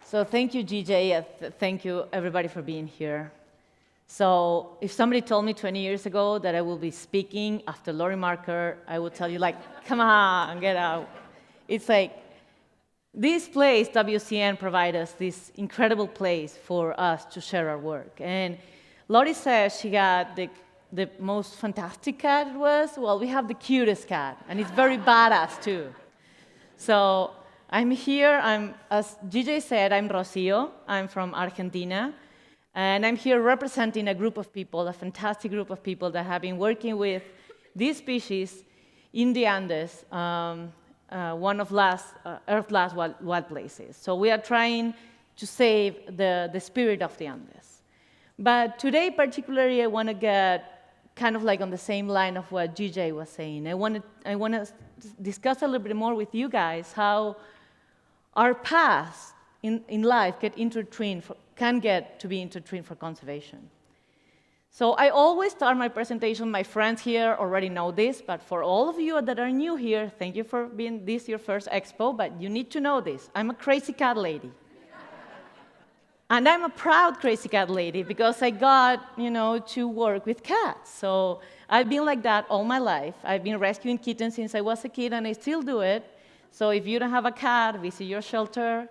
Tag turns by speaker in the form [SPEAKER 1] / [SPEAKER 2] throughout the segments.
[SPEAKER 1] So thank you, GJ. Thank you, everybody, for being here. So if somebody told me 20 years ago that I will be speaking after Lori Marker, I would tell you, like, come on, get out. It's like, this place, WCN, provides us this incredible place for us to share our work. And Lori says she got the most fantastic cat it was. Well, we have the cutest cat, and it's very badass, too. So I'm here, as GJ said, I'm Roció. I'm from Argentina. And I'm here representing a group of people, a fantastic group of people that have been working with these species in the Andes, one of Earth's last wild places. So we are trying to save the spirit of the Andes. But today, particularly, I want to get kind of like on the same line of what GJ was saying. I want to discuss a little bit more with you guys how our past in life can get to be intertwined for conservation. So I always start my presentation, my friends here already know this, but for all of you that are new here, thank you for being this your first Expo, but you need to know this. I'm a crazy cat lady. And I'm a proud crazy cat lady because I got, to work with cats. So I've been like that all my life. I've been rescuing kittens since I was a kid, and I still do it. So if you don't have a cat, visit your shelter.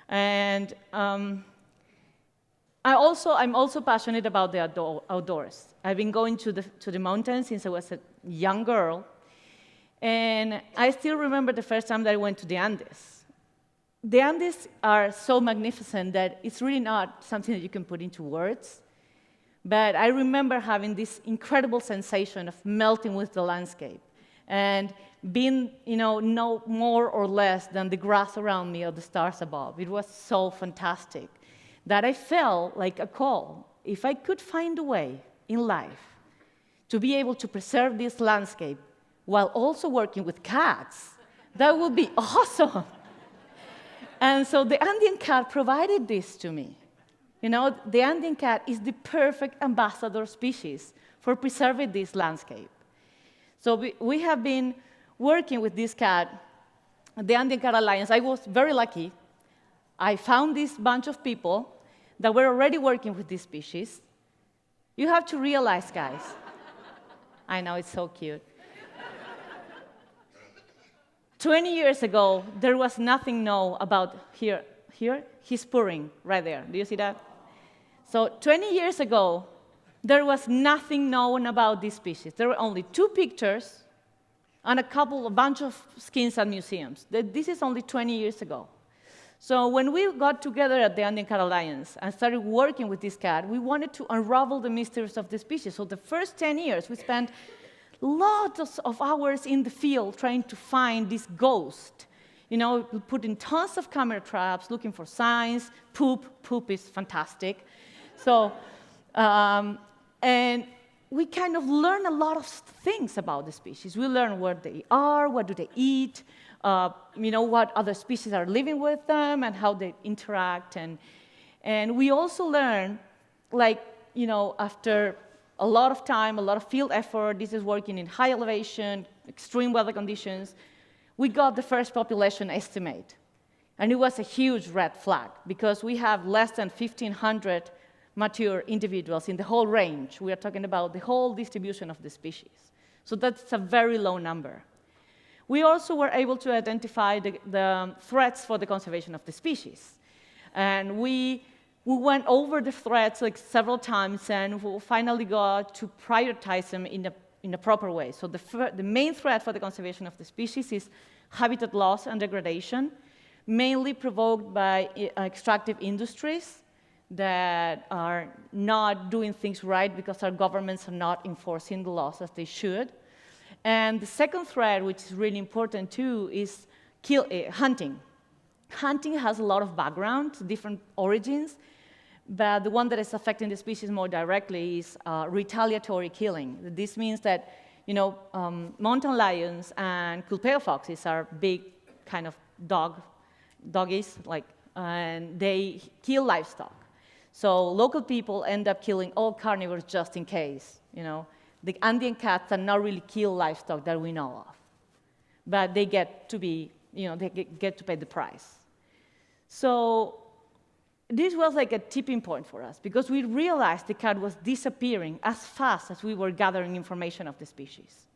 [SPEAKER 1] And I'm also passionate about the outdoors. I've been going to the mountains since I was a young girl. And I still remember the first time that I went to the Andes. The Andes are so magnificent that it's really not something that you can put into words. But I remember having this incredible sensation of melting with the landscape and being, no more or less than the grass around me or the stars above. It was so fantastic that I felt like a call. If I could find a way in life to be able to preserve this landscape while also working with cats, that would be awesome. And so the Andean cat provided this to me. The Andean cat is the perfect ambassador species for preserving this landscape. So we have been working with this cat, the Andean Cat Alliance. I was very lucky. I found this bunch of people that were already working with this species. You have to realize, guys, I know, it's so cute. 20 years ago, there was nothing known about here, he's purring right there. Do you see that? So 20 years ago, there was nothing known about this species. There were only 2 pictures and a bunch of skins at museums. This is only 20 years ago. So when we got together at the Andean Cat Alliance and started working with this cat, we wanted to unravel the mysteries of the species. So the first 10 years, we spent lots of hours in the field trying to find this ghost. Putting tons of camera traps, looking for signs. Poop is fantastic. So, and we kind of learn a lot of things about the species. We learn where they are, what do they eat, what other species are living with them, and how they interact. And we also learn, after a lot of time, a lot of field effort, this is working in high elevation, extreme weather conditions, we got the first population estimate. And it was a huge red flag, because we have less than 1,500 mature individuals in the whole range. We are talking about the whole distribution of the species. So that's a very low number. We also were able to identify the threats for the conservation of the species. And we went over the threats several times, and we finally got to prioritize them in a proper way. So the main threat for the conservation of the species is habitat loss and degradation, mainly provoked by extractive industries that are not doing things right because our governments are not enforcing the laws as they should. And the second threat, which is really important too, is hunting. Hunting has a lot of background, different origins, but the one that is affecting the species more directly is retaliatory killing. This means that mountain lions and culpeo foxes are big kind of doggies, and they kill livestock. So local people end up killing all carnivores just in case. The Andean cats are not really kill livestock that we know of, but they get to be, they get to pay the price. So this was like a tipping point for us because we realized the cat was disappearing as fast as we were gathering information of the species.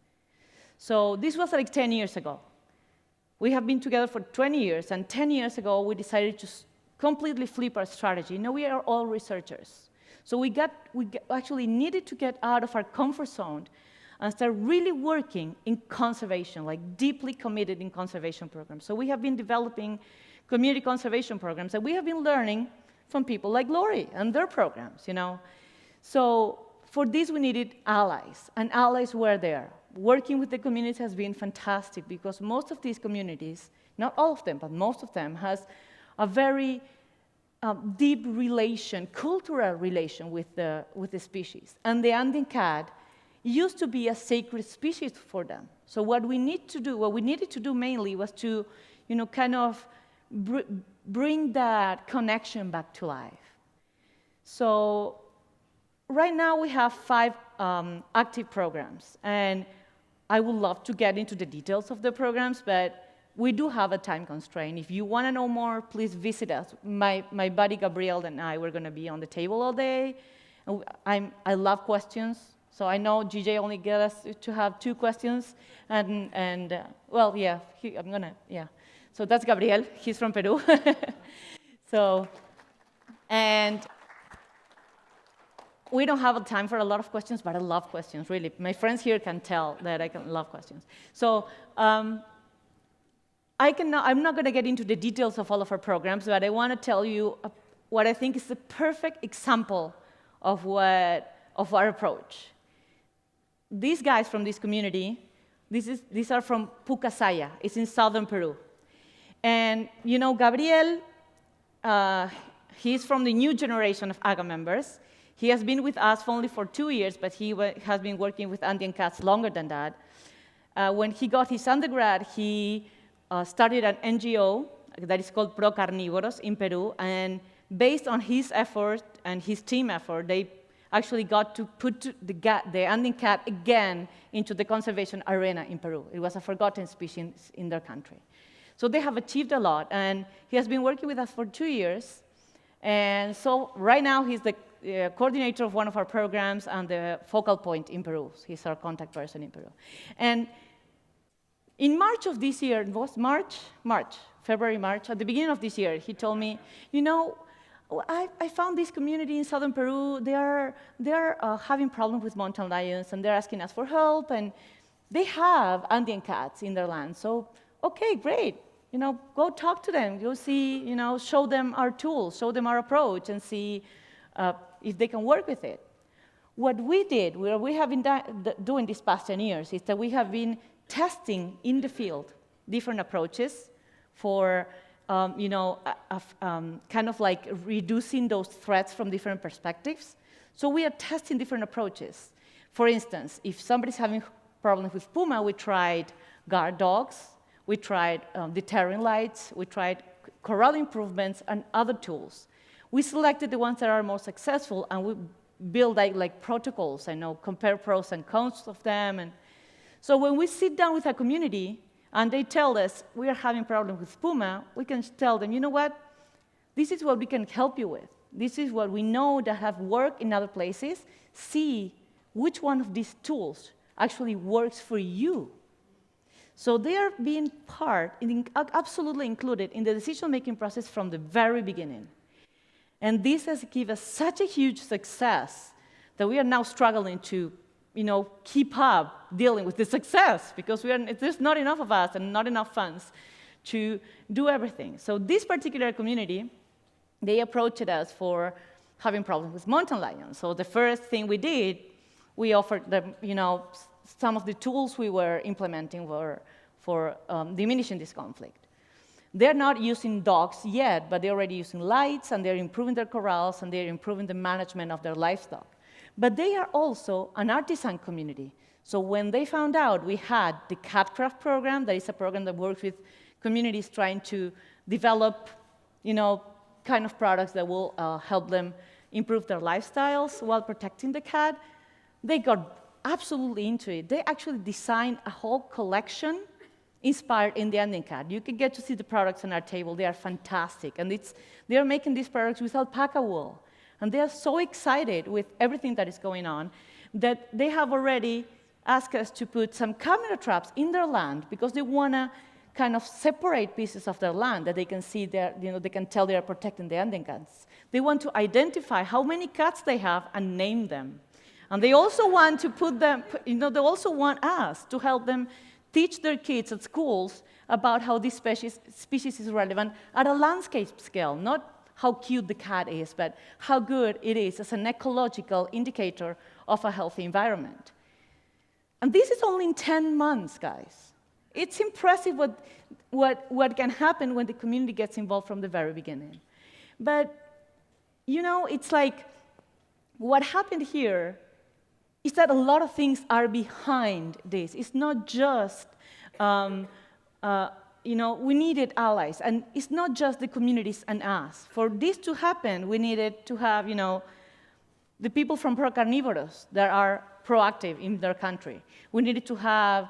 [SPEAKER 1] So this was like 10 years ago. We have been together for 20 years, and 10 years ago, we decided to completely flip our strategy. Now we are all researchers. So we actually needed to get out of our comfort zone and start really working in conservation, like deeply committed in conservation programs. So we have been developing community conservation programs, and we have been learning from people like Lori and their programs, you know. So for this, we needed allies, and allies were there. Working with the communities has been fantastic because most of these communities, not all of them, but most of them, has a very deep relation, cultural relation with the species. And the Andean cat used to be a sacred species for them. So what we needed to do mainly was to, you know, kind of bring that connection back to life. So right now we have 5 active programs, and I would love to get into the details of the programs, but we do have a time constraint. If you want to know more, please visit us. My buddy Gabriel and I, we're going to be on the table all day. I love questions, so I know GJ only get us to have 2 questions, well, yeah, So that's Gabriel. He's from Peru. And we don't have time for a lot of questions, but I love questions, really. My friends here can tell that I love questions. So I'm not going to get into the details of all of our programs, but I want to tell you what I think is the perfect example of our approach. These guys from this community, these are from Pucasaya. It's in southern Peru. And, you know, Gabriel, he's from the new generation of AGA members. He has been with us only for 2 years, but he has been working with Andean cats longer than that. When he got his undergrad, he started an NGO that is called Pro Carnívoros in Peru, and based on his effort and his team effort, they actually got to put the Andean cat again into the conservation arena in Peru. It was a forgotten species in their country. So they have achieved a lot, and he has been working with us for 2 years. And so right now, he's the coordinator of one of our programs and the focal point in Peru. He's our contact person in Peru. And in March of this year, it was February, March, at the beginning of this year, he told me, you know, I found this community in southern Peru. They're having problems with mountain lions, and they're asking us for help, and they have Andean cats in their land. So, okay, great. You know, go talk to them. Go see, you know, show them our tools, show them our approach, and see if they can work with it. What we did, what we have been doing these past 10 years, is that we have been testing in the field different approaches for, you know, kind of like reducing those threats from different perspectives. So we are testing different approaches. For instance, if somebody's having problems with puma, we tried guard dogs, we tried deterrent lights, we tried corral improvements, and other tools. We selected the ones that are most successful, and we build like protocols, compare pros and cons of them. And so when we sit down with a community and they tell us we are having problems with puma, we can tell them, you know what, this is what we can help you with. This is what we know that have worked in other places. See which one of these tools actually works for you. So they are being absolutely included in the decision-making process from the very beginning. And this has given us such a huge success that we are now struggling to, keep up dealing with the success because there's not enough of us and not enough funds to do everything. So this particular community, they approached us for having problems with mountain lions. So the first thing we did, we offered them, some of the tools we were implementing were for diminishing this conflict. They're not using dogs yet, but they're already using lights, and they're improving their corrals, and they're improving the management of their livestock. But they are also an artisan community. So when they found out we had the Catcraft program, that is a program that works with communities trying to develop, kind of products that will help them improve their lifestyles while protecting the cat, they got absolutely into it. They actually designed a whole collection inspired in the Andean cat. You can get to see the products on our table. They are fantastic. And they are making these products with alpaca wool. And they are so excited with everything that is going on that they have already asked us to put some camera traps in their land because they want to kind of separate pieces of their land that they can see there, they can tell they are protecting the Andean cats. They want to identify how many cats they have and name them. And they also want to put them, they also want us to help them teach their kids at schools about how this species is relevant at a landscape scale, not how cute the cat is, but how good it is as an ecological indicator of a healthy environment. And this is only in 10 months, guys. It's impressive what can happen when the community gets involved from the very beginning. But, it's like what happened here is that a lot of things are behind this. It's not just, we needed allies, and it's not just the communities and us. For this to happen, we needed to have, the people from Procarnívoros that are proactive in their country. We needed to have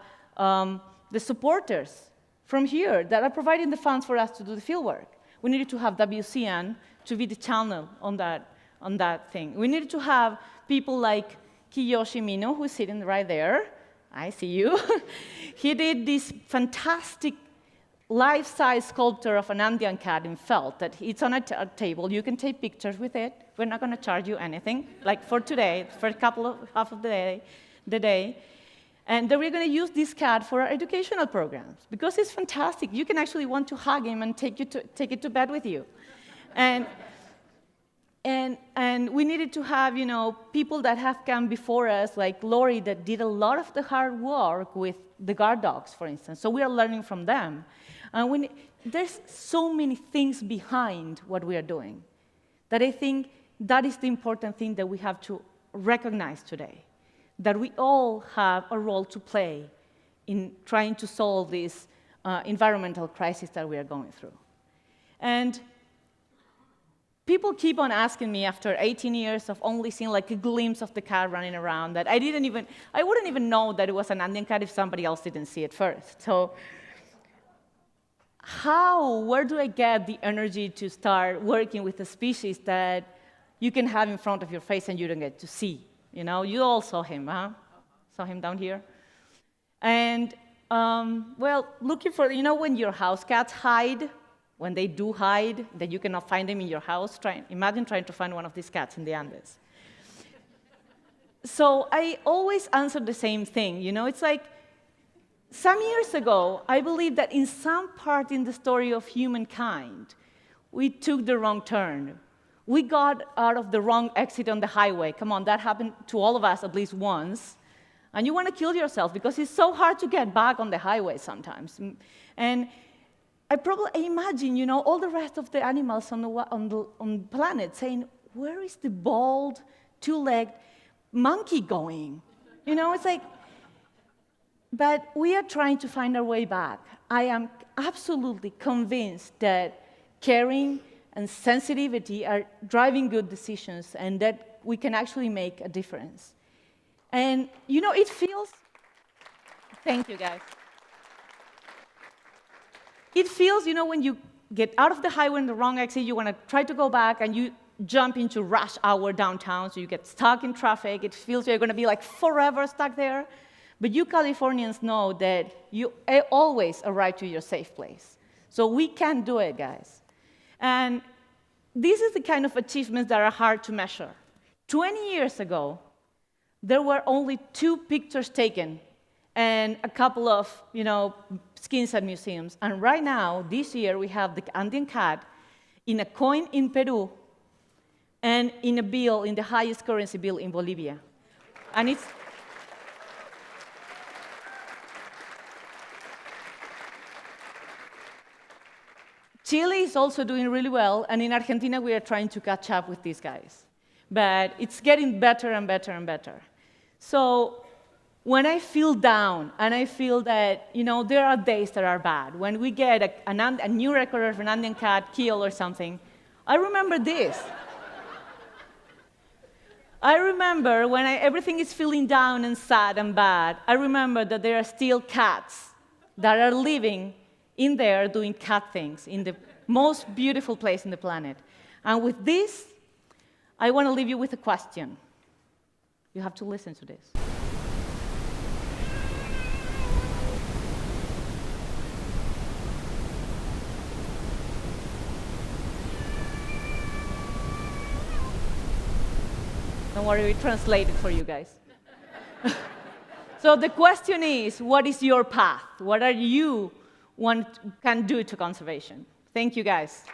[SPEAKER 1] the supporters from here that are providing the funds for us to do the fieldwork. We needed to have WCN to be the channel on that thing. We needed to have people like Kiyoshi Mino, who's sitting right there. I see you. He did this fantastic life-size sculpture of an Andean cat in felt that it's on a table. You can take pictures with it. We're not going to charge you anything, like for today, for half of the day. And then we're going to use this cat for our educational programs because it's fantastic. You can actually want to hug him and take it to bed with you. And we needed to have, people that have come before us, like Lori, that did a lot of the hard work with the guard dogs, for instance. So we are learning from them. And there's so many things behind what we are doing that I think that is the important thing that we have to recognize today, that we all have a role to play in trying to solve this environmental crisis that we are going through. And people keep on asking me after 18 years of only seeing like a glimpse of the cat running around that I wouldn't even know that it was an Andean cat if somebody else didn't see it first. So where do I get the energy to start working with a species that you can have in front of your face and you don't get to see? You all saw him, huh? Saw him down here? And, looking for, when your house cats hide, when they do hide, that you cannot find them in your house, imagine trying to find one of these cats in the Andes. So I always answer the same thing, it's like, some years ago, I believe that in some part in the story of humankind, we took the wrong turn. We got out of the wrong exit on the highway. Come on, that happened to all of us at least once. And you want to kill yourself because it's so hard to get back on the highway sometimes. And I imagine, all the rest of the animals on the planet saying, where is the bald, two-legged monkey going? It's like, but we are trying to find our way back. I am absolutely convinced that caring and sensitivity are driving good decisions and that we can actually make a difference. And, it feels, thank you, guys. It feels, when you get out of the highway in the wrong exit, you want to try to go back and you jump into rush hour downtown, so you get stuck in traffic. It feels you're going to be like forever stuck there. But you Californians know that you always arrive to your safe place. So we can do it, guys. And this is the kind of achievements that are hard to measure. 20 years ago, there were only 2 pictures taken and a couple of, skins at museums. And right now, this year, we have the Andean cat in a coin in Peru and in a bill, in the highest currency bill in Bolivia. And it's Chile is also doing really well, and in Argentina, we are trying to catch up with these guys. But it's getting better and better and better. So when I feel down, and I feel that, there are days that are bad, when we get a new record of an Andean cat killed or something, I remember this. I remember when everything is feeling down and sad and bad, I remember that there are still cats that are living in there doing cat things in the most beautiful place in the planet. And with this, I want to leave you with a question. You have to listen to this. Don't worry, we translate it for you guys. So the question is, what is your path? What are you can do to conservation? Thank you, guys.